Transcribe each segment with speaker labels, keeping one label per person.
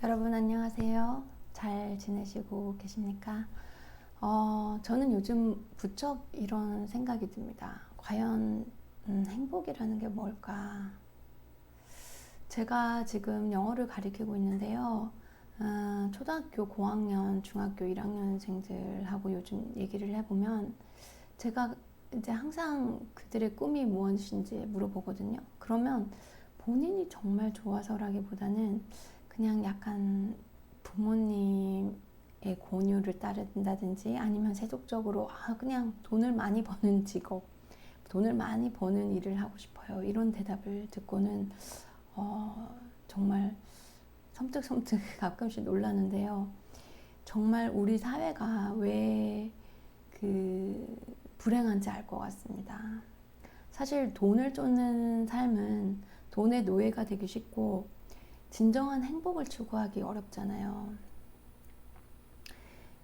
Speaker 1: 여러분 안녕하세요. 잘 지내시고 계십니까? 저는 요즘 부쩍 이런 생각이 듭니다. 과연 행복이라는 게 뭘까? 제가 지금 영어를 가리키고 있는데요. 초등학교 고학년, 중학교 1학년생들하고 요즘 얘기를 해보면 제가 이제 항상 그들의 꿈이 무엇인지 물어보거든요. 그러면 본인이 정말 좋아서라기보다는 그냥 약간 부모님의 권유를 따른다든지 아니면 세속적으로 그냥 돈을 많이 버는 직업, 돈을 많이 버는 일을 하고 싶어요. 이런 대답을 듣고는 정말 섬뜩섬뜩 가끔씩 놀라는데요. 정말 우리 사회가 왜 불행한지 알 것 같습니다. 사실 돈을 쫓는 삶은 돈의 노예가 되기 쉽고 진정한 행복을 추구하기 어렵잖아요.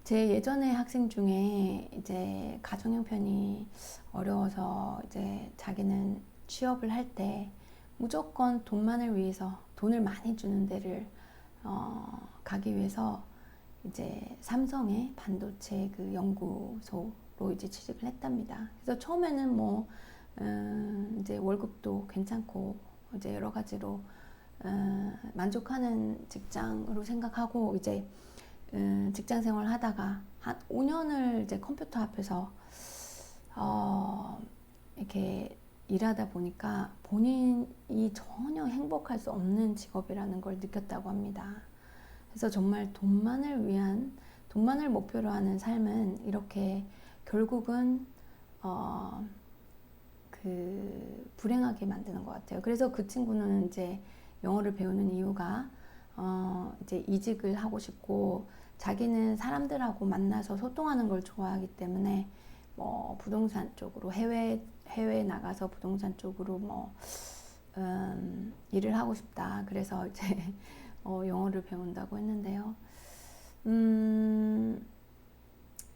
Speaker 1: 제 예전에 학생 중에 이제 가정 형편이 어려워서 이제 자기는 취업을 할 때 무조건 돈만을 위해서 돈을 많이 주는 데를 가기 위해서 이제 삼성의 반도체 그 연구소로 이제 취직을 했답니다. 그래서 처음에는 뭐 이제 월급도 괜찮고 이제 여러 가지로 만족하는 직장으로 생각하고 이제 직장 생활을 하다가 한 5년을 이제 컴퓨터 앞에서 이렇게 일하다 보니까 본인이 전혀 행복할 수 없는 직업이라는 걸 느꼈다고 합니다. 그래서 정말 돈만을 목표로 하는 삶은 이렇게 결국은 불행하게 만드는 것 같아요. 그래서 그 친구는 이제 영어를 배우는 이유가 이제 이직을 하고 싶고 자기는 사람들하고 만나서 소통하는 걸 좋아하기 때문에 뭐 부동산 쪽으로 해외에 나가서 부동산 쪽으로 뭐 일을 하고 싶다. 그래서 이제 영어를 배운다고 했는데요.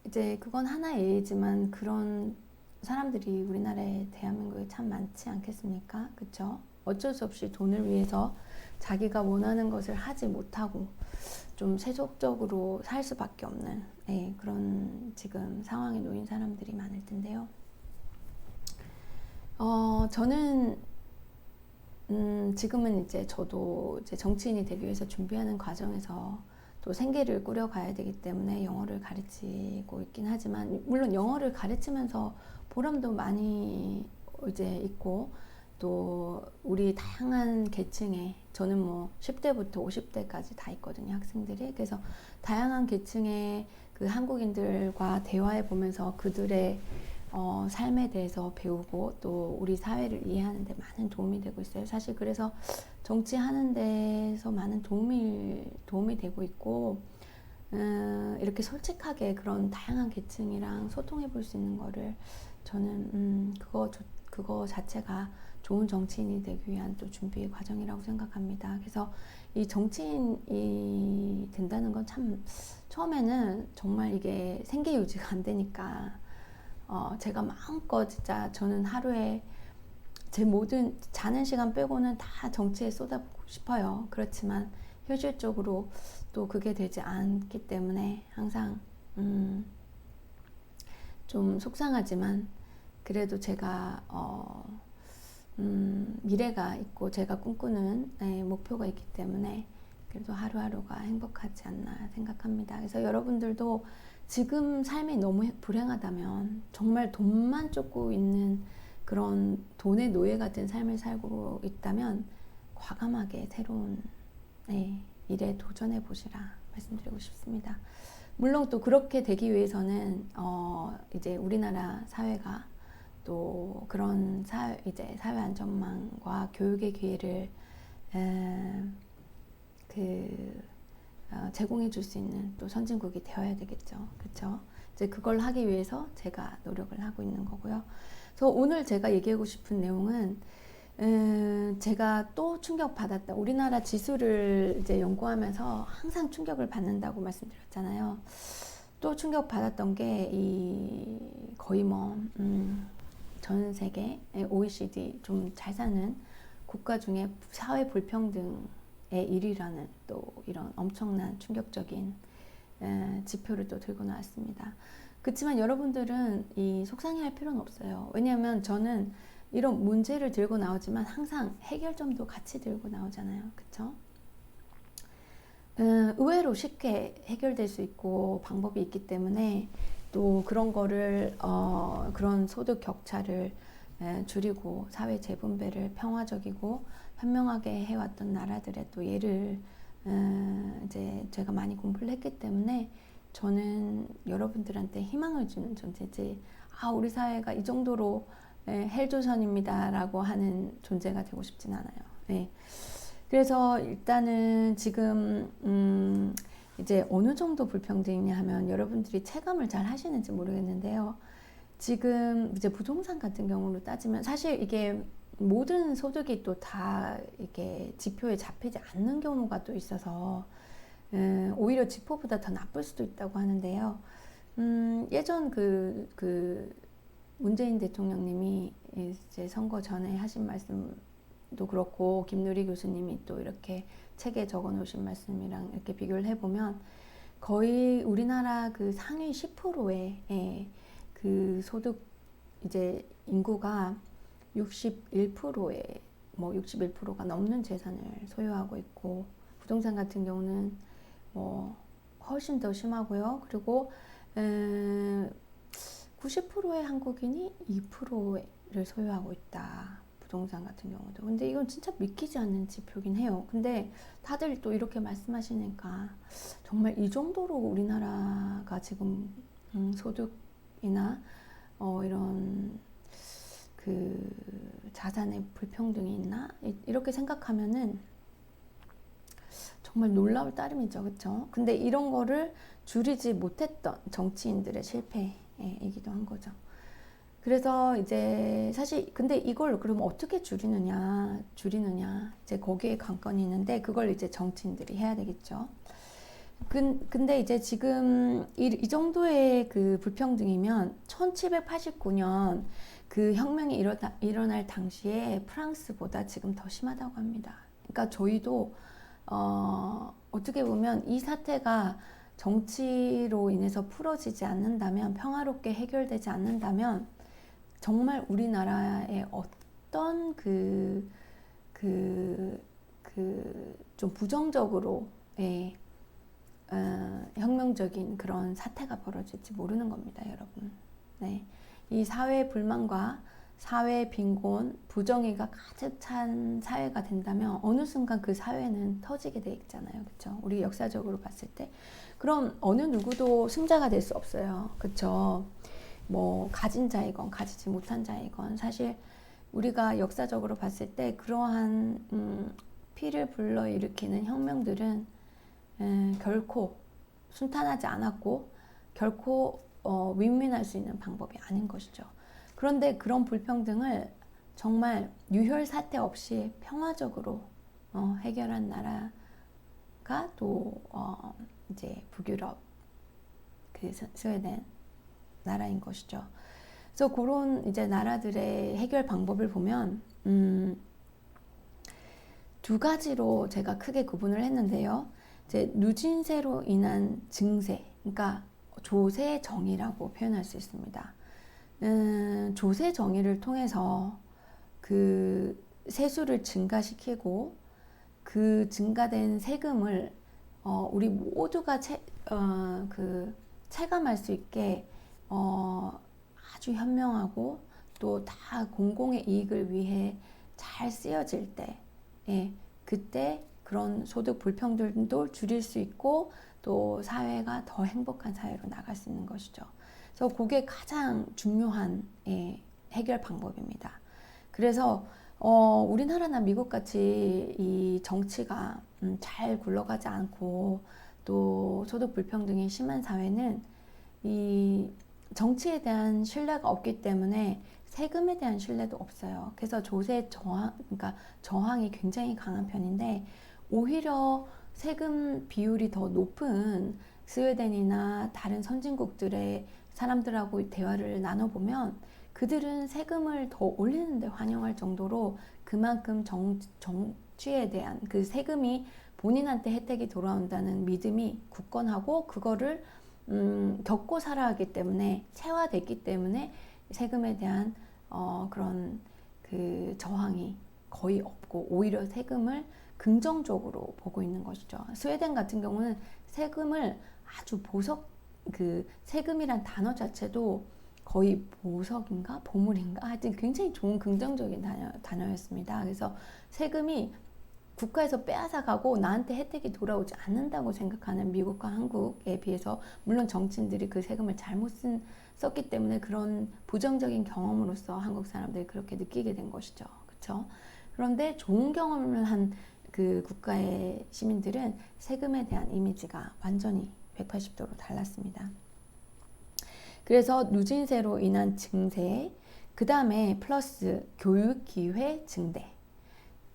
Speaker 1: 이제 그건 하나의 예지만 그런 사람들이 우리나라에 대한민국에 참 많지 않겠습니까? 그쵸? 어쩔 수 없이 돈을 위해서 자기가 원하는 것을 하지 못하고 좀 세속적으로 살 수밖에 없는 그런 지금 상황에 놓인 사람들이 많을 텐데요. 저는 지금은 이제 저도 이제 정치인이 되기 위해서 준비하는 과정에서 또 생계를 꾸려가야 되기 때문에 영어를 가르치고 있긴 하지만 물론 영어를 가르치면서 보람도 많이 이제 있고 또 우리 다양한 계층에 저는 뭐 10대부터 50대까지 다 있거든요, 학생들이. 그래서 다양한 계층의 그 한국인들과 대화해 보면서 그들의 삶에 대해서 배우고 또 우리 사회를 이해하는 데 많은 도움이 되고 있어요. 사실 그래서 정치하는 데서 많은 도움이 되고 있고 이렇게 솔직하게 그런 다양한 계층이랑 소통해 볼 수 있는 거를 저는 그거 자체가 좋은 정치인이 되기 위한 또 준비의 과정이라고 생각합니다. 그래서 이 정치인이 된다는 건 참 처음에는 정말 이게 생계 유지가 안 되니까 제가 마음껏 진짜 저는 하루에 제 모든 자는 시간 빼고는 다 정치에 쏟아붓고 싶어요. 그렇지만 현실적으로 또 그게 되지 않기 때문에 항상 좀 속상하지만 그래도 제가 미래가 있고 제가 꿈꾸는 목표가 있기 때문에 그래도 하루하루가 행복하지 않나 생각합니다. 그래서 여러분들도 지금 삶이 너무 불행하다면 정말 돈만 쫓고 있는 그런 돈의 노예 같은 삶을 살고 있다면 과감하게 새로운 일에 도전해 보시라 말씀드리고 싶습니다. 물론 또 그렇게 되기 위해서는 이제 우리나라 사회가 또 그런 이제 사회 안전망과 교육의 기회를 제공해 줄 수 있는 또 선진국이 되어야 되겠죠. 그렇죠? 이제 그걸 하기 위해서 제가 노력을 하고 있는 거고요. 그래서 오늘 제가 얘기하고 싶은 내용은 제가 또 충격받았다. 우리나라 지수를 이제 연구하면서 항상 충격을 받는다고 말씀드렸잖아요. 또 충격받았던 게 거의 전 세계 OECD 좀 잘 사는 국가 중에 사회 불평등 1위라는 또 이런 엄청난 충격적인 지표를 또 들고 나왔습니다. 그렇지만 여러분들은 이 속상해할 필요는 없어요. 왜냐하면 저는 이런 문제를 들고 나오지만 항상 해결점도 같이 들고 나오잖아요. 그쵸? 의외로 쉽게 해결될 수 있고 방법이 있기 때문에 또 그런 거를 그런 소득 격차를 줄이고 사회 재분배를 평화적이고 현명하게 해왔던 나라들의 또 예를 이제 제가 많이 공부를 했기 때문에 저는 여러분들한테 희망을 주는 존재지, 우리 사회가 이 정도로 헬조선입니다 라고 하는 존재가 되고 싶진 않아요. 네. 그래서 일단은 지금 이제 어느 정도 불평등이냐 하면 여러분들이 체감을 잘 하시는지 모르겠는데요. 지금 이제 부동산 같은 경우로 따지면 사실 이게 모든 소득이 또 다 이렇게 지표에 잡히지 않는 경우가 또 있어서 오히려 지표보다 더 나쁠 수도 있다고 하는데요. 예전 그 문재인 대통령님이 이제 선거 전에 하신 말씀도 그렇고 김누리 교수님이 또 이렇게 책에 적어 놓으신 말씀이랑 이렇게 비교를 해보면 거의 우리나라 그 상위 10%의 그 소득 이제 인구가 61%의 뭐 61%가 넘는 재산을 소유하고 있고 부동산 같은 경우는 뭐 훨씬 더 심하고요. 그리고 90%의 한국인이 2%를 소유하고 있다. 부동산 같은 경우도. 근데 이건 진짜 믿기지 않는 지표긴 해요. 근데 다들 또 이렇게 말씀하시니까 정말 이 정도로 우리나라가 지금 소득이나 이런 그 자산의 불평등이 있나? 이렇게 생각하면은 정말 놀라울 따름이죠. 그쵸? 근데 이런 거를 줄이지 못했던 정치인들의 실패이기도 한 거죠. 그래서 이제 사실 근데 이걸 그럼 어떻게 줄이느냐 이제 거기에 관건이 있는데 그걸 이제 정치인들이 해야 되겠죠. 근데 이제 지금 이 정도의 그 불평등이면 1789년 그 혁명이 일어날 당시에 프랑스보다 지금 더 심하다고 합니다. 그러니까 저희도 어떻게 보면 이 사태가 정치로 인해서 풀어지지 않는다면, 평화롭게 해결되지 않는다면 정말 우리나라의 어떤 좀 부정적으로 혁명적인 그런 사태가 벌어질지 모르는 겁니다, 여러분. 네. 이 사회 불만과 사회 빈곤, 부정의가 가득 찬 사회가 된다면 어느 순간 그 사회는 터지게 돼 있잖아요. 그렇죠? 우리 역사적으로 봤을 때. 그럼 어느 누구도 승자가 될 수 없어요. 그렇죠? 뭐 가진 자이건 가지지 못한 자이건 사실 우리가 역사적으로 봤을 때 그러한 피를 불러일으키는 혁명들은 결코 순탄하지 않았고 결코 윈윈할 수 있는 방법이 아닌 것이죠. 그런데 그런 불평등을 정말 유혈 사태 없이 평화적으로 해결한 나라가 또 이제 북유럽 그 스웨덴 나라인 것이죠. 그래서 그런 이제 나라들의 해결 방법을 보면 두 가지로 제가 크게 구분을 했는데요. 이제 누진세로 인한 증세, 그러니까 조세 정의라고 표현할 수 있습니다. 조세 정의를 통해서 그 세수를 증가시키고 그 증가된 세금을 우리 모두가 체감할 수 있게 아주 현명하고 또 다 공공의 이익을 위해 잘 쓰여질 때, 그때 그런 소득 불평등도 줄일 수 있고 또 사회가 더 행복한 사회로 나갈 수 있는 것이죠. 그래서 그게 가장 중요한 해결 방법입니다. 그래서 우리나라나 미국같이 이 정치가 잘 굴러가지 않고 또 소득 불평등이 심한 사회는 이 정치에 대한 신뢰가 없기 때문에 세금에 대한 신뢰도 없어요. 그래서 조세 그러니까 저항이 굉장히 강한 편인데 오히려 세금 비율이 더 높은 스웨덴이나 다른 선진국들의 사람들하고 대화를 나눠보면 그들은 세금을 더 올리는 데 환영할 정도로 그만큼 착취에 대한 그 세금이 본인한테 혜택이 돌아온다는 믿음이 굳건하고 그거를 겪고 살아가기 때문에 체화됐기 때문에 세금에 대한 그런 그 저항이 거의 없고 오히려 세금을 긍정적으로 보고 있는 것이죠. 스웨덴 같은 경우는 세금을 아주 그 세금이란 단어 자체도 거의 보석인가 보물인가 하여튼 굉장히 좋은 긍정적인 단어였습니다. 그래서 세금이 국가에서 빼앗아가고 나한테 혜택이 돌아오지 않는다고 생각하는 미국과 한국에 비해서 물론 정치인들이 그 세금을 잘못 썼기 때문에 그런 부정적인 경험으로서 한국 사람들이 그렇게 느끼게 된 것이죠. 그렇죠? 그런데 좋은 경험을 한 그 국가의 시민들은 세금에 대한 이미지가 완전히 180도로 달랐습니다. 그래서 누진세로 인한 증세, 그 다음에 플러스 교육 기회 증대.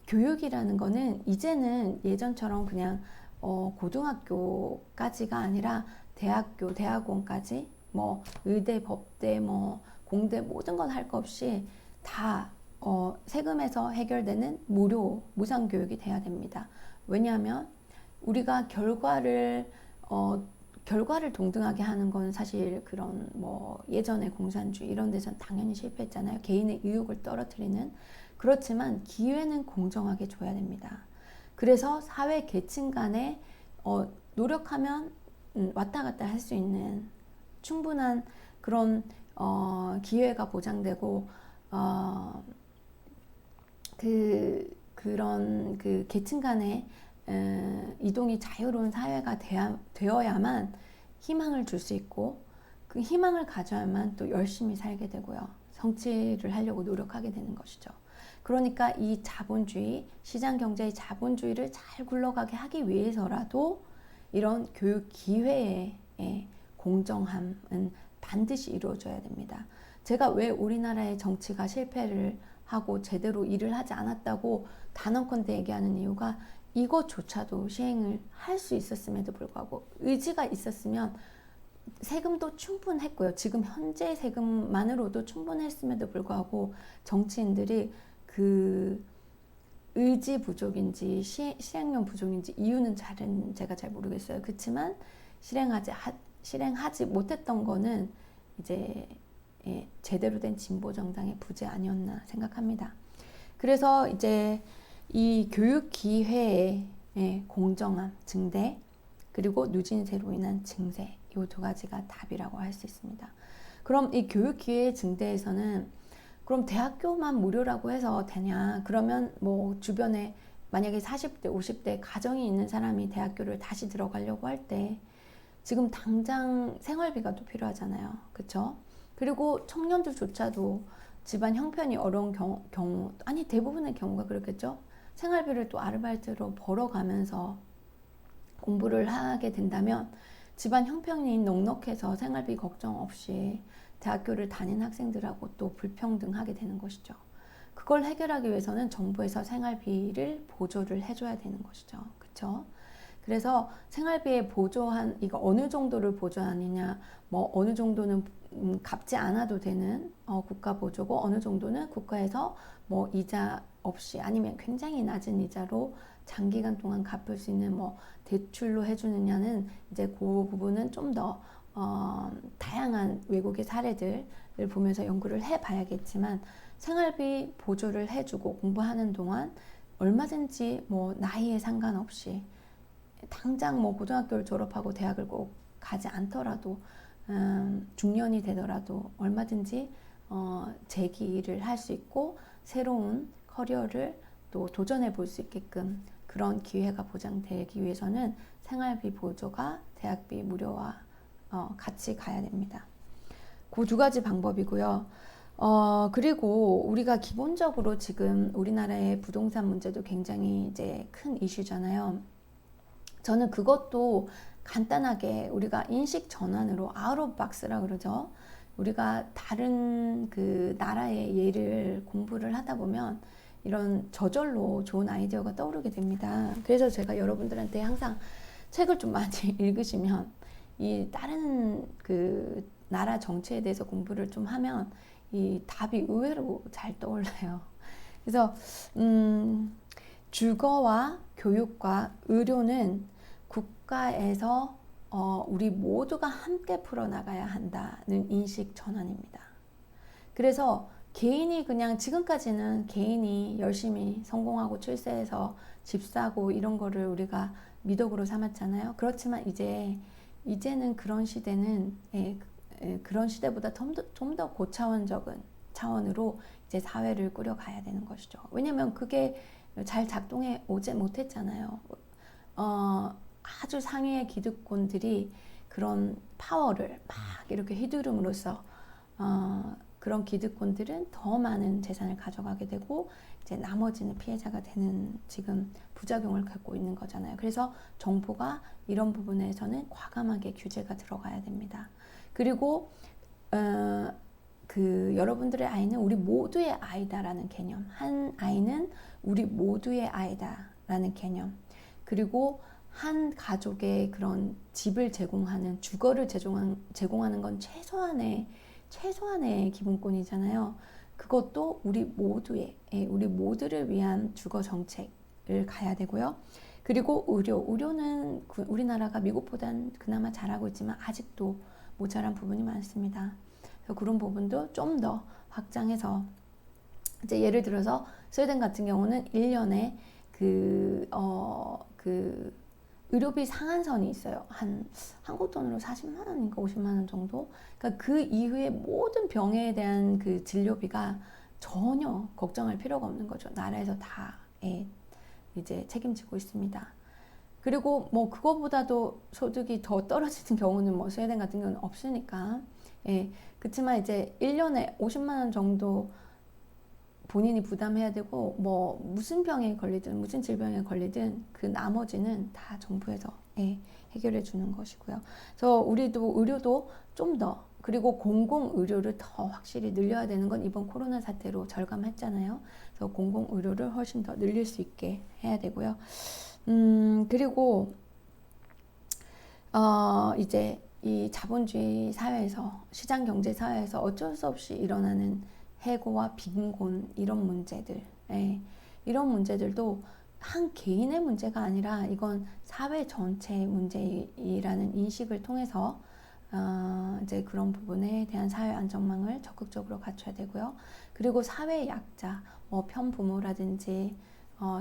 Speaker 1: 교육이라는 거는 이제는 예전처럼 그냥 고등학교까지가 아니라 대학교, 대학원까지 뭐 의대, 법대, 뭐 공대 모든 건 할 거 없이 다 세금에서 해결되는 무상 교육이 돼야 됩니다. 왜냐하면 우리가 결과를 동등하게 하는 건 사실 그런 뭐 예전에 공산주의 이런 데선 당연히 실패했잖아요. 개인의 의욕을 떨어뜨리는. 그렇지만 기회는 공정하게 줘야 됩니다. 그래서 사회 계층 간에 노력하면 왔다 갔다 할 수 있는 충분한 그런 기회가 보장되고 그런 그 계층 간의 이동이 자유로운 사회가 되어야만 희망을 줄 수 있고 그 희망을 가져야만 또 열심히 살게 되고요. 성취를 하려고 노력하게 되는 것이죠. 그러니까 이 자본주의, 시장경제의 자본주의를 잘 굴러가게 하기 위해서라도 이런 교육 기회의 공정함은 반드시 이루어져야 됩니다. 제가 왜 우리나라의 정치가 실패를 하고 제대로 일을 하지 않았다고 단언컨대 얘기하는 이유가 이것조차도 시행을 할 수 있었음에도 불구하고 의지가 있었으면 세금도 충분했고요. 지금 현재 세금만으로도 충분했음에도 불구하고 정치인들이 그 의지 부족인지 실행력 부족인지 이유는 제가 잘 모르겠어요. 그렇지만 실행하지 못했던 거는 이제 제대로 된 진보 정당의 부재 아니었나 생각합니다. 그래서 이제 이 교육 기회의 공정함 증대 그리고 누진세로 인한 증세 이 두 가지가 답이라고 할 수 있습니다. 그럼 이 교육 기회 증대에서는 그럼 대학교만 무료라고 해서 되냐? 그러면 뭐 주변에 만약에 40대, 50대 가정이 있는 사람이 대학교를 다시 들어가려고 할 때 지금 당장 생활비가 또 필요하잖아요. 그렇죠? 그리고 청년들조차도 집안 형편이 어려운 경우 아니 대부분의 경우가 그렇겠죠. 생활비를 또 아르바이트로 벌어가면서 공부를 하게 된다면 집안 형편이 넉넉해서 생활비 걱정 없이 대학교를 다닌 학생들하고 또 불평등하게 되는 것이죠. 그걸 해결하기 위해서는 정부에서 생활비를 보조를 해줘야 되는 것이죠. 그렇죠? 그래서 생활비에 보조한 이거 어느 정도를 보조하느냐, 뭐 어느 정도는 갚지 않아도 되는 국가 보조고 어느 정도는 국가에서 뭐 이자 없이 아니면 굉장히 낮은 이자로 장기간 동안 갚을 수 있는 뭐 대출로 해주느냐는 이제 그 부분은 좀 더 다양한 외국의 사례들을 보면서 연구를 해봐야겠지만 생활비 보조를 해주고 공부하는 동안 얼마든지 뭐 나이에 상관없이 당장 뭐 고등학교를 졸업하고 대학을 꼭 가지 않더라도 중년이 되더라도 얼마든지 재기를 할 수 있고 새로운 커리어를 또 도전해 볼 수 있게끔 그런 기회가 보장되기 위해서는 생활비 보조가 대학비 무료와 같이 가야 됩니다. 그 두 가지 방법이고요. 그리고 우리가 기본적으로 지금 우리나라의 부동산 문제도 굉장히 이제 큰 이슈잖아요. 저는 그것도 간단하게 우리가 인식 전환으로 아웃 오브 박스라 그러죠. 우리가 다른 그 나라의 예를 공부를 하다 보면 이런 저절로 좋은 아이디어가 떠오르게 됩니다. 그래서 제가 여러분들한테 항상 책을 좀 많이 읽으시면 이 다른 그 나라 정치에 대해서 공부를 좀 하면 이 답이 의외로 잘 떠올라요. 그래서 주거와 교육과 의료는 국가에서 우리 모두가 함께 풀어나가야 한다는 인식 전환입니다. 그래서 개인이 그냥 지금까지는 개인이 열심히 성공하고 출세해서 집 사고 이런 거를 우리가 미덕으로 삼았잖아요. 그렇지만 이제는 그런 시대는 그런 시대보다 좀 더 고차원적인 차원으로 이제 사회를 꾸려가야 되는 것이죠. 왜냐면 그게 잘 작동해 오지 못했잖아요. 아주 상위의 기득권들이 그런 파워를 막 이렇게 휘두름으로써 그런 기득권들은 더 많은 재산을 가져가게 되고 이제 나머지는 피해자가 되는 지금 부작용을 겪고 있는 거잖아요. 그래서 정부가 이런 부분에서는 과감하게 규제가 들어가야 됩니다. 그리고 여러분들의 아이는 우리 모두의 아이다라는 개념, 한 아이는 우리 모두의 아이다라는 개념, 그리고 한 가족의 그런 집을 제공하는, 주거를 제공하는 건 최소한의 기본권이잖아요. 그것도 우리 모두를 위한 주거 정책을 가야 되고요. 그리고 의료는 우리나라가 미국보단 그나마 잘하고 있지만 아직도 모자란 부분이 많습니다. 그래서 그런 부분도 좀 더 확장해서 이제 예를 들어서 스웨덴 같은 경우는 1년에 의료비 상한선이 있어요. 한국 돈으로 40만 원인가 50만 원 정도. 그러니까 그 이후에 모든 병에 대한 그 진료비가 전혀 걱정할 필요가 없는 거죠. 나라에서 다 이제 책임지고 있습니다. 그리고 뭐 그거보다도 소득이 더 떨어지는 경우는 뭐 스웨덴 같은 경우는 없으니까. 그렇지만 이제 1년에 50만 원 정도 본인이 부담해야 되고 뭐 무슨 병에 걸리든 무슨 질병에 걸리든 그 나머지는 다 정부에서 해결해 주는 것이고요. 그래서 우리도 의료도 좀 더, 그리고 공공의료를 더 확실히 늘려야 되는 건 이번 코로나 사태로 절감했잖아요. 그래서 공공의료를 훨씬 더 늘릴 수 있게 해야 되고요. 그리고 이제 이 자본주의 사회에서, 시장 경제 사회에서 어쩔 수 없이 일어나는 해고와 빈곤, 이런 문제들, 이런 문제들도 한 개인의 문제가 아니라 이건 사회 전체의 문제라는 인식을 통해서 이제 그런 부분에 대한 사회 안전망을 적극적으로 갖춰야 되고요. 그리고 사회 약자, 뭐 편부모라든지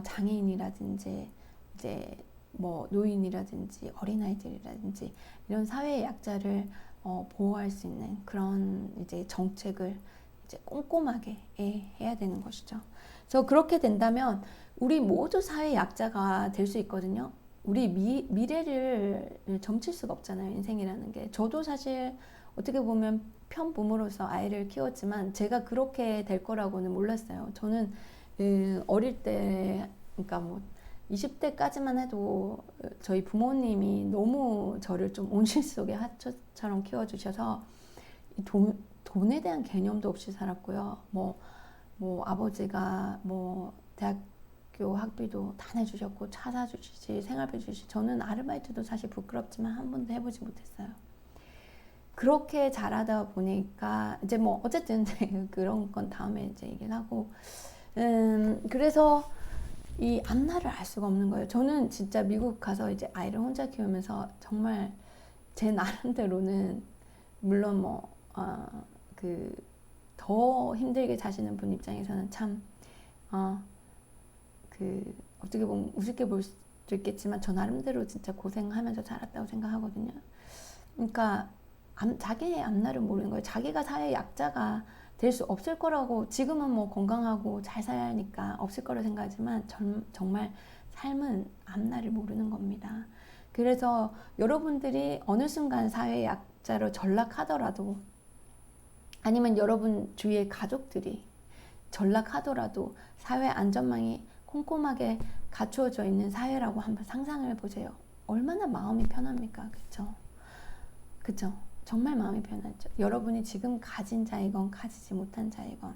Speaker 1: 장애인이라든지 이제 뭐 노인이라든지 어린아이들이라든지 이런 사회의 약자를 보호할 수 있는 그런 이제 정책을 이제 꼼꼼하게 해야 되는 것이죠. 그래서 그렇게 된다면 우리 모두 사회 약자가 될 수 있거든요. 우리 미래를 점칠 수가 없잖아요. 인생이라는 게. 저도 사실 어떻게 보면 편부모로서 아이를 키웠지만 제가 그렇게 될 거라고는 몰랐어요. 저는 어릴 때, 그러니까 뭐 20대까지만 해도 저희 부모님이 너무 저를 좀 온실 속의 하초처럼 키워주셔서 돈에 대한 개념도 없이 살았고요. 뭐 아버지가 뭐 대학교 학비도 다 내주셨고 차 사주시지 생활비 주시지, 저는 아르바이트도 사실 부끄럽지만 한 번도 해보지 못했어요. 그렇게 자라다 보니까 이제 뭐 어쨌든 그런 건 다음에 이제 얘기를 하고 그래서 이 앞날을 알 수가 없는 거예요. 저는 진짜 미국 가서 이제 아이를 혼자 키우면서 정말 제 나름대로는 물론 뭐 더 힘들게 사시는 분 입장에서는 참 어떻게 보면 우습게 볼 수도 있겠지만 저 나름대로 진짜 고생하면서 자랐다고 생각하거든요. 그러니까 자기의 앞날을 모르는 거예요. 자기가 사회 약자가 될 수 없을 거라고, 지금은 뭐 건강하고 잘 살니까 없을 거라 생각하지만 정말 삶은 앞날을 모르는 겁니다. 그래서 여러분들이 어느 순간 사회 약자로 전락하더라도, 아니면 여러분 주위의 가족들이 전락하더라도 사회 안전망이 꼼꼼하게 갖추어져 있는 사회라고 한번 상상을 보세요. 얼마나 마음이 편합니까? 그쵸? 정말 마음이 편하죠. 여러분이 지금 가진 자이건 가지지 못한 자이건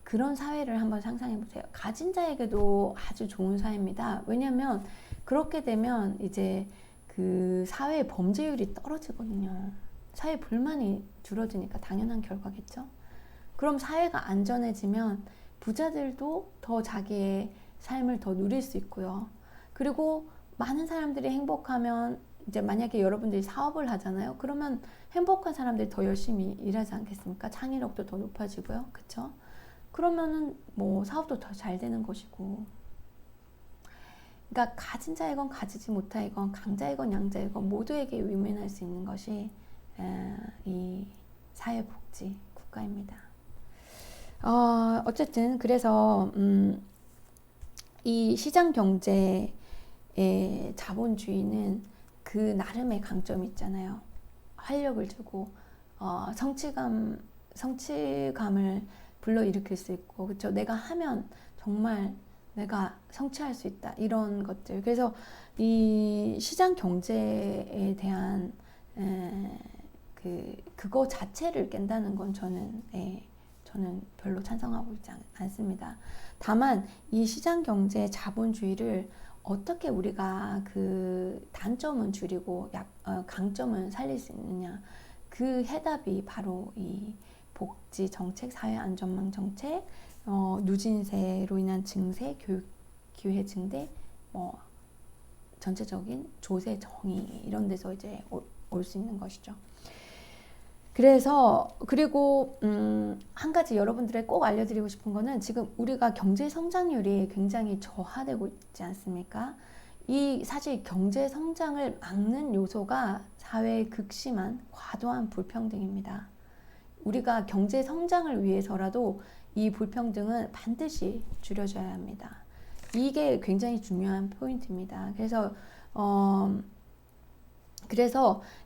Speaker 1: 그런 사회를 한번 상상해 보세요. 가진 자에게도 아주 좋은 사회입니다. 왜냐하면 그렇게 되면 이제 그 사회의 범죄율이 떨어지거든요. 사회 불만이 줄어드니까 당연한 결과겠죠. 그럼 사회가 안전해지면 부자들도 더 자기의 삶을 더 누릴 수 있고요. 그리고 많은 사람들이 행복하면 이제 만약에 여러분들이 사업을 하잖아요. 그러면 행복한 사람들이 더 열심히 일하지 않겠습니까? 창의력도 더 높아지고요. 그쵸? 그러면은 뭐 사업도 더 잘 되는 것이고. 그러니까 가진 자이건 가지지 못하이건 강자이건 양자이건 모두에게 위면할 수 있는 것이 이 사회복지 국가입니다. 어쨌든 그래서 이 시장 경제의 자본주의는 그 나름의 강점이 있잖아요. 활력을 주고 성취감을 불러일으킬 수 있고, 그렇죠? 내가 하면 정말 내가 성취할 수 있다, 이런 것들. 그래서 이 시장 경제에 대한 그거 자체를 깬다는 건 저는 별로 찬성하고 있지 않습니다. 다만 이 시장 경제 자본주의를 어떻게 우리가 그 단점은 줄이고 강점은 살릴 수 있느냐, 그 해답이 바로 이 복지 정책, 사회 안전망 정책, 누진세로 인한 증세, 교육 기회 증대, 전체적인 조세 정의, 이런 데서 이제 올 수 있는 것이죠. 그래서 그리고 한 가지 여러분들에 꼭 알려드리고 싶은 거는, 지금 우리가 경제 성장률이 굉장히 저하되고 있지 않습니까? 이 사실 경제 성장을 막는 요소가 사회의 극심한 과도한 불평등입니다. 우리가 경제 성장을 위해서라도 이 불평등은 반드시 줄여줘야 합니다. 이게 굉장히 중요한 포인트입니다. 그래서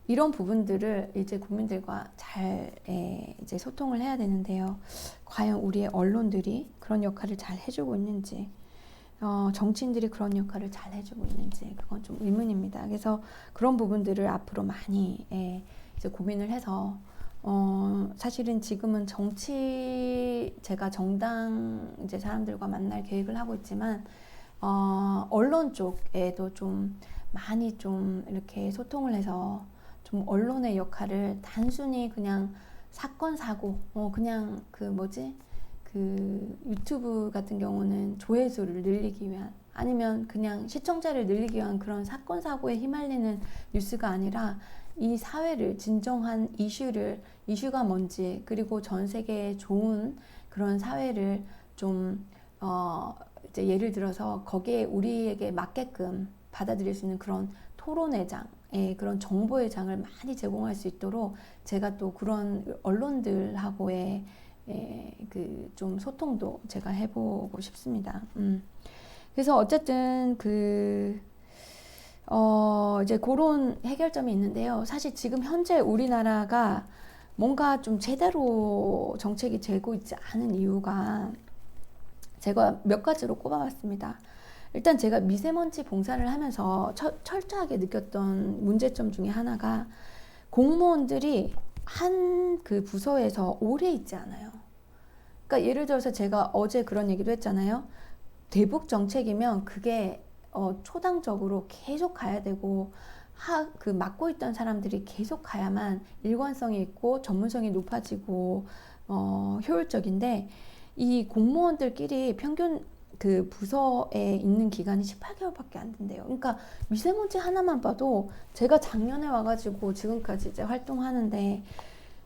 Speaker 1: 이런 부분들을 이제 국민들과 잘 이제 소통을 해야 되는데요. 과연 우리의 언론들이 그런 역할을 잘 해주고 있는지, 정치인들이 그런 역할을 잘 해주고 있는지, 그건 좀 의문입니다. 그래서 그런 부분들을 앞으로 많이 이제 고민을 해서, 사실은 지금은 제가 정당 이제 사람들과 만날 계획을 하고 있지만, 언론 쪽에도 좀 많이 좀 이렇게 소통을 해서 좀 언론의 역할을 단순히 그냥 사건 사고, 그냥 유튜브 같은 경우는 조회수를 늘리기 위한, 아니면 그냥 시청자를 늘리기 위한 그런 사건 사고에 휘말리는 뉴스가 아니라, 이 사회를 진정한 이슈가 뭔지, 그리고 전 세계에 좋은 그런 사회를 좀 이제 예를 들어서 거기에 우리에게 맞게끔 받아들일 수 있는 그런 토론의 장, 그런 정보의 장을 많이 제공할 수 있도록 제가 또 그런 언론들하고의 좀 소통도 제가 해보고 싶습니다. 그래서 어쨌든 이제 그런 해결점이 있는데요. 사실 지금 현재 우리나라가 뭔가 좀 제대로 정책이 되고 있지 않은 이유가 제가 몇 가지로 꼽아봤습니다. 일단 제가 미세먼지 봉사를 하면서 철저하게 느꼈던 문제점 중에 하나가, 공무원들이 한 그 부서에서 오래 있지 않아요. 그러니까 예를 들어서 제가 어제 그런 얘기도 했잖아요. 대북 정책이면 그게 초당적으로 계속 가야 되고, 맡고 있던 사람들이 계속 가야만 일관성이 있고 전문성이 높아지고 효율적인데, 이 공무원들끼리 평균 그 부서에 있는 기간이 18개월밖에 안 된대요. 그러니까 미세먼지 하나만 봐도, 제가 작년에 와가지고 지금까지 이제 활동하는데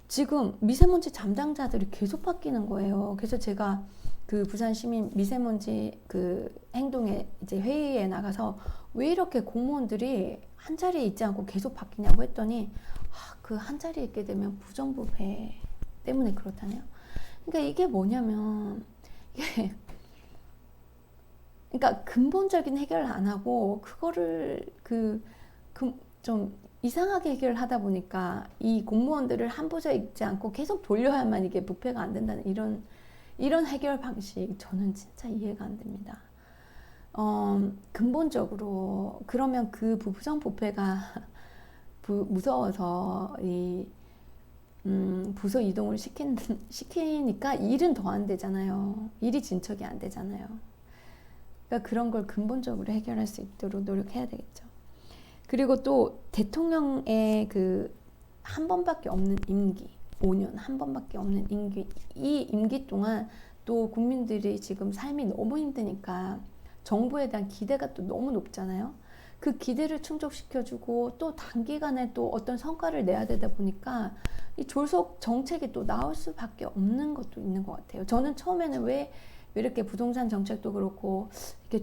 Speaker 1: 지금 미세먼지 담당자들이 계속 바뀌는 거예요. 그래서 제가 그 부산 시민 미세먼지 그 행동에 이제 회의에 나가서, 왜 이렇게 공무원들이 한 자리에 있지 않고 계속 바뀌냐고 했더니, 그 한 자리에 있게 되면 부정부패 때문에 그렇다네요. 그러니까 이게 뭐냐면, 그러니까 근본적인 해결을 안 하고 그거를 좀 이상하게 해결을 하다 보니까, 이 공무원들을 한 부서에 있지 않고 계속 돌려야만 이게 부패가 안 된다는 이런 해결 방식, 저는 진짜 이해가 안 됩니다. 근본적으로 그러면 그 부정부패가 무서워서 부서 이동을 시키니까 일은 더 안 되잖아요. 일이 진척이 안 되잖아요. 그러니까 그런 걸 근본적으로 해결할 수 있도록 노력해야 되겠죠. 그리고 또 대통령의 한 번밖에 없는 임기, 5년 한 번밖에 없는 임기, 이 임기 동안 또 국민들이 지금 삶이 너무 힘드니까 정부에 대한 기대가 또 너무 높잖아요. 그 기대를 충족시켜주고 또 단기간에 또 어떤 성과를 내야 되다 보니까 이 졸속 정책이 또 나올 수밖에 없는 것도 있는 것 같아요. 저는 처음에는 왜 이렇게 부동산 정책도 그렇고 이렇게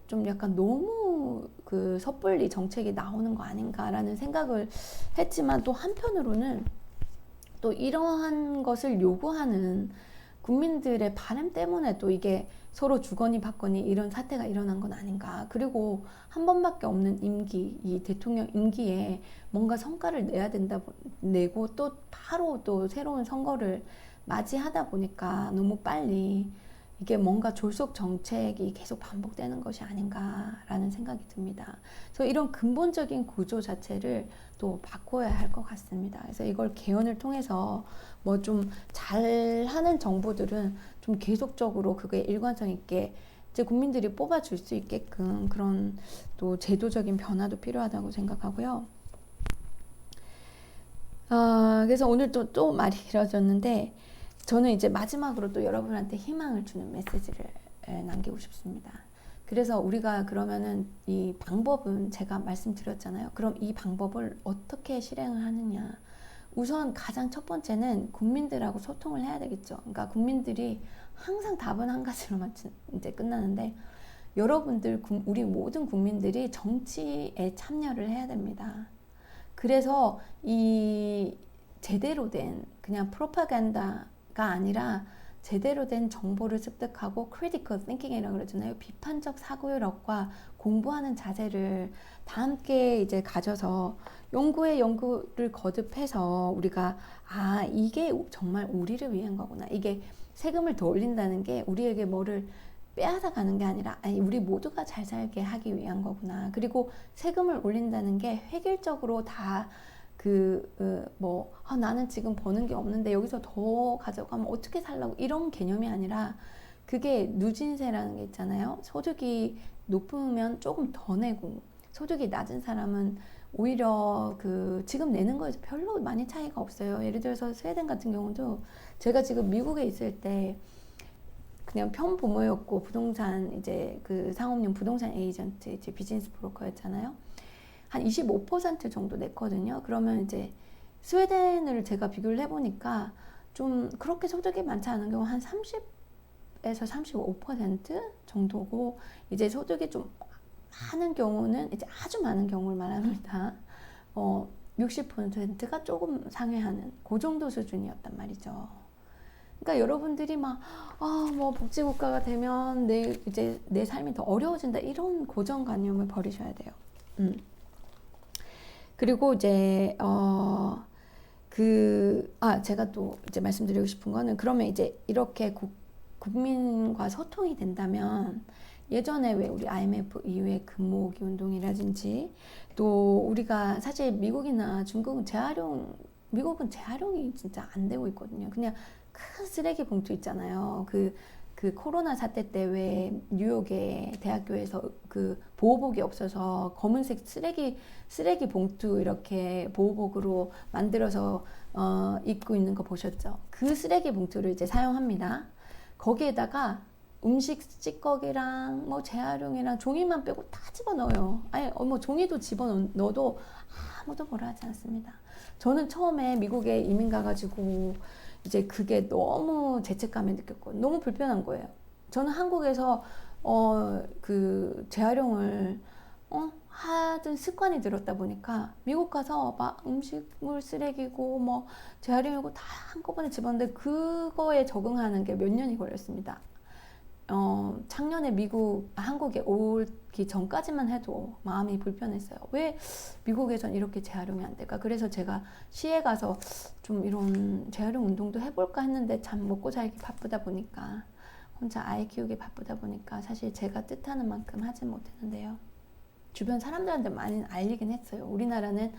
Speaker 1: 좀 약간 너무 그 섣불리 정책이 나오는 거 아닌가라는 생각을 했지만 또 한편으로는 또 이러한 것을 요구하는 국민들의 바람 때문에 또 이게 서로 주거니 받거니 이런 사태가 일어난 건 아닌가. 그리고 한 번밖에 없는 임기, 이 대통령 임기에 뭔가 성과를 내야 된다, 내고 또 바로 또 새로운 선거를 맞이하다 보니까 너무 빨리 이게 뭔가 졸속 정책이 계속 반복되는 것이 아닌가라는 생각이 듭니다. 그래서 이런 근본적인 구조 자체를 또 바꿔야 할 것 같습니다. 그래서 이걸 개헌을 통해서 뭐 좀 잘하는 정부들은 좀 계속적으로 그게 일관성 있게 이제 국민들이 뽑아줄 수 있게끔 그런 또 제도적인 변화도 필요하다고 생각하고요. 그래서 오늘 또 말이 길어졌는데 저는 이제 마지막으로 또 여러분한테 희망을 주는 메시지를 남기고 싶습니다. 그래서 우리가 그러면은 이 방법은 제가 말씀드렸잖아요. 그럼 이 방법을 어떻게 실행을 하느냐. 우선 가장 첫 번째는 국민들하고 소통을 해야 되겠죠. 그러니까 국민들이 항상 답은 한 가지로만 이제 끝나는데 여러분들, 우리 모든 국민들이 정치에 참여를 해야 됩니다. 그래서 이 제대로 된 그냥 프로파간다가 아니라 제대로 된 정보를 습득하고 critical thinking이라고 그러잖아요. 비판적 사고력과 공부하는 자세를 다 함께 이제 가져서 연구를 거듭해서 우리가 이게 정말 우리를 위한 거구나. 이게 세금을 더 올린다는 게 우리에게 뭐를 빼앗아 가는 게 아니라 우리 모두가 잘 살게 하기 위한 거구나. 그리고 세금을 올린다는 게 획일적으로 다 나는 지금 버는 게 없는데 여기서 더 가져가면 어떻게 살라고 이런 개념이 아니라 그게 누진세라는 게 있잖아요. 소득이 높으면 조금 더 내고 소득이 낮은 사람은 오히려 지금 내는 거에서 별로 많이 차이가 없어요. 예를 들어서 스웨덴 같은 경우도 제가 지금 미국에 있을 때 그냥 편부모였고 부동산 이제 상업용 부동산 에이전트 이제 비즈니스 브로커였잖아요. 한 25% 정도 냈거든요. 그러면 이제 스웨덴을 제가 비교를 해보니까 좀 그렇게 소득이 많지 않은 경우 한 30에서 35% 정도고 이제 소득이 좀 많은 경우는 이제 아주 많은 경우를 말합니다. 60%가 조금 상회하는 그 정도 수준이었단 말이죠. 그러니까 여러분들이 복지국가가 되면 내 삶이 더 어려워진다 이런 고정관념을 버리셔야 돼요. 그리고 이제 제가 또 이제 말씀드리고 싶은 거는 그러면 이제 이렇게 국민과 소통이 된다면 예전에 왜 우리 IMF 이후에 금모으기 운동이라든지 또 우리가 사실 미국이나 중국은 미국은 재활용이 진짜 안 되고 있거든요. 그냥 큰 쓰레기 봉투 있잖아요. 그 코로나 사태 때 왜 뉴욕의 대학교에서 보호복이 없어서 검은색 쓰레기 봉투 이렇게 보호복으로 만들어서 입고 있는 거 보셨죠? 그 쓰레기 봉투를 이제 사용합니다. 거기에다가 음식 찌꺼기랑 재활용이랑 종이만 빼고 다 집어넣어요. 종이도 집어넣어도 아무도 뭐라 하지 않습니다. 저는 처음에 미국에 이민 가가지고 이제 그게 너무 죄책감을 느꼈고 너무 불편한 거예요. 저는 한국에서 재활용을 하던 습관이 들었다 보니까 미국 가서 막 음식물 쓰레기고 재활용이고 다 한꺼번에 집었는데 그거에 적응하는 게 몇 년이 걸렸습니다. 작년에 한국에 오기 전까지만 해도 마음이 불편했어요. 왜 미국에선 이렇게 재활용이 안 될까? 그래서 제가 시에 가서 좀 이런 재활용 운동도 해볼까 했는데 참 먹고 살기 바쁘다 보니까 혼자 아이 키우기 바쁘다 보니까 사실 제가 뜻하는 만큼 하진 못했는데요. 주변 사람들한테 많이 알리긴 했어요. 우리나라는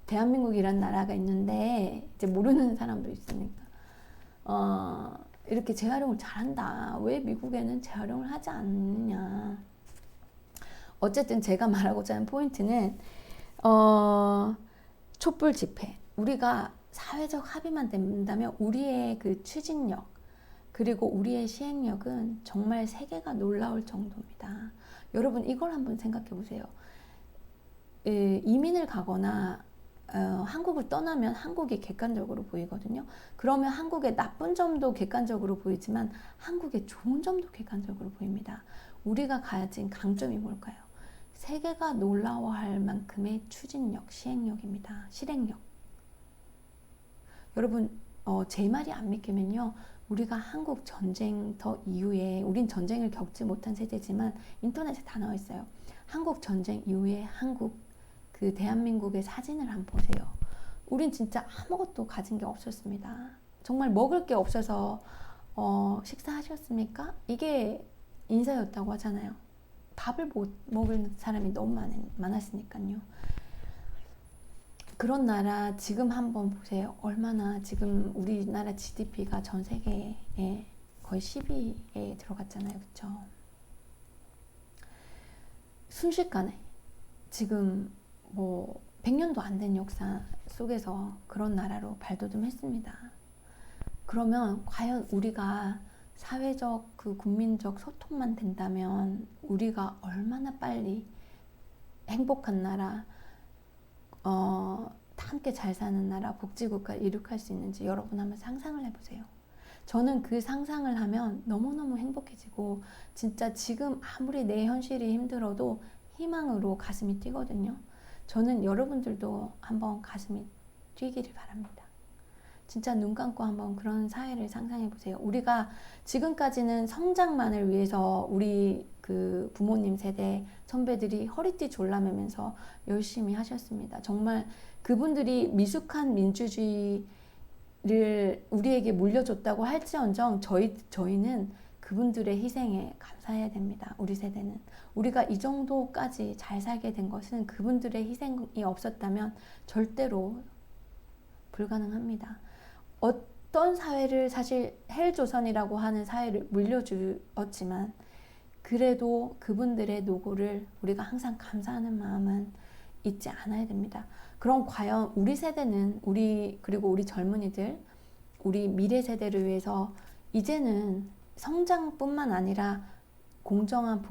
Speaker 1: 대한민국이란 나라가 있는데 이제 모르는 사람도 있으니까 이렇게 재활용을 잘한다. 왜 미국에는 재활용을 하지 않느냐. 어쨌든 제가 말하고자 하는 포인트는 촛불 집회. 우리가 사회적 합의만 된다면 우리의 추진력 그리고 우리의 시행력은 정말 세계가 놀라울 정도입니다. 여러분 이걸 한번 생각해 보세요. 이민을 가거나 한국을 떠나면 한국이 객관적으로 보이거든요. 그러면 한국의 나쁜 점도 객관적으로 보이지만 한국의 좋은 점도 객관적으로 보입니다. 우리가 가진 강점이 뭘까요? 세계가 놀라워할 만큼의 추진력, 시행력입니다. 실행력. 여러분 제 말이 안 믿기면요. 우리가 한국 전쟁터 이후에 우린 전쟁을 겪지 못한 세대지만 인터넷에 다 나와 있어요. 한국 전쟁 이후에 한국 그 대한민국의 사진을 한번 보세요. 우린 진짜 아무것도 가진 게 없었습니다. 정말 먹을 게 없어서 식사하셨습니까? 이게 인사였다고 하잖아요. 밥을 못 먹을 사람이 너무 많았으니까요. 그런 나라 지금 한번 보세요. 얼마나 지금 우리나라 GDP가 전 세계에 거의 10위에 들어갔잖아요. 그렇죠? 순식간에 지금 뭐 100년도 안 된 역사 속에서 그런 나라로 발돋움했습니다. 그러면 과연 우리가 사회적 그 국민적 소통만 된다면 우리가 얼마나 빨리 행복한 나라, 다 함께 잘 사는 나라, 복지국가를 이룩할 수 있는지 여러분 한번 상상을 해보세요. 저는 그 상상을 하면 너무너무 행복해지고 진짜 지금 아무리 내 현실이 힘들어도 희망으로 가슴이 뛰거든요. 저는 여러분들도 한번 가슴이 뛰기를 바랍니다. 진짜 눈 감고 한번 그런 사회를 상상해 보세요. 우리가 지금까지는 성장만을 위해서 우리 그 부모님 세대 선배들이 허리띠 졸라매면서 열심히 하셨습니다. 정말 그분들이 미숙한 민주주의를 우리에게 물려줬다고 할지언정 저희는 그분들의 희생에 감사해야 됩니다. 우리 세대는. 우리가 이 정도까지 잘 살게 된 것은 그분들의 희생이 없었다면 절대로 불가능합니다. 어떤 사회를 사실 헬조선이라고 하는 사회를 물려주었지만 그래도 그분들의 노고를 우리가 항상 감사하는 마음은 잊지 않아야 됩니다. 그럼 과연 우리 세대는 그리고 우리 젊은이들 우리 미래 세대를 위해서 이제는 성장뿐만 아니라 공정한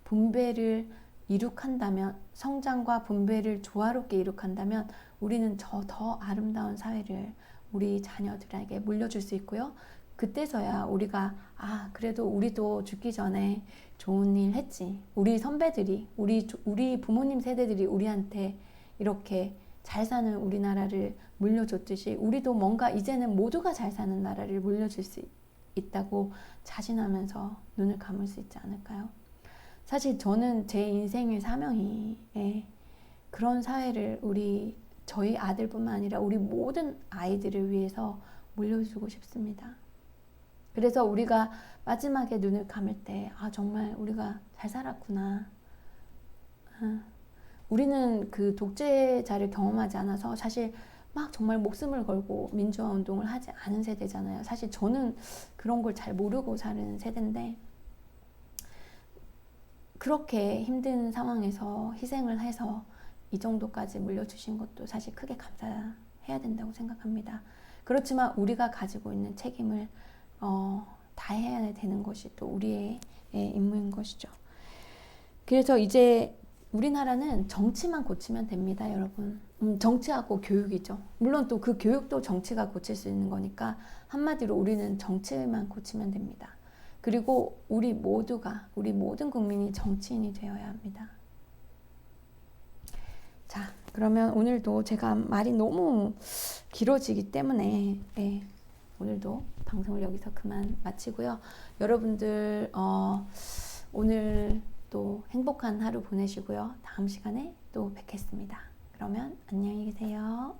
Speaker 1: 분배를 이룩한다면 성장과 분배를 조화롭게 이룩한다면 우리는 더 아름다운 사회를 우리 자녀들에게 물려줄 수 있고요. 그때서야 우리가 그래도 우리도 죽기 전에 좋은 일 했지. 우리 선배들이 우리 부모님 세대들이 우리한테 이렇게 잘 사는 우리나라를 물려줬듯이 우리도 뭔가 이제는 모두가 잘 사는 나라를 물려줄 수 있다고 자신하면서 눈을 감을 수 있지 않을까요? 사실 저는 제 인생의 사명이 그런 사회를 저희 아들뿐만 아니라 우리 모든 아이들을 위해서 물려주고 싶습니다. 그래서 우리가 마지막에 눈을 감을 때 정말 우리가 잘 살았구나. 우리는 그 독재자를 경험하지 않아서 사실 막 정말 목숨을 걸고 민주화 운동을 하지 않은 세대잖아요. 사실 저는 그런 걸 잘 모르고 사는 세대인데 그렇게 힘든 상황에서 희생을 해서 이 정도까지 물려주신 것도 사실 크게 감사해야 된다고 생각합니다. 그렇지만 우리가 가지고 있는 책임을 다해야 되는 것이 또 우리의 임무인 것이죠. 그래서 이제 우리나라는 정치만 고치면 됩니다, 여러분. 정치하고 교육이죠. 물론 또 그 교육도 정치가 고칠 수 있는 거니까 한마디로 우리는 정치만 고치면 됩니다. 그리고 우리 모든 국민이 정치인이 되어야 합니다. 자, 그러면 오늘도 제가 말이 너무 길어지기 때문에 오늘도 방송을 여기서 그만 마치고요. 여러분들 오늘 또 행복한 하루 보내시고요. 다음 시간에 또 뵙겠습니다. 그러면 안녕히 계세요.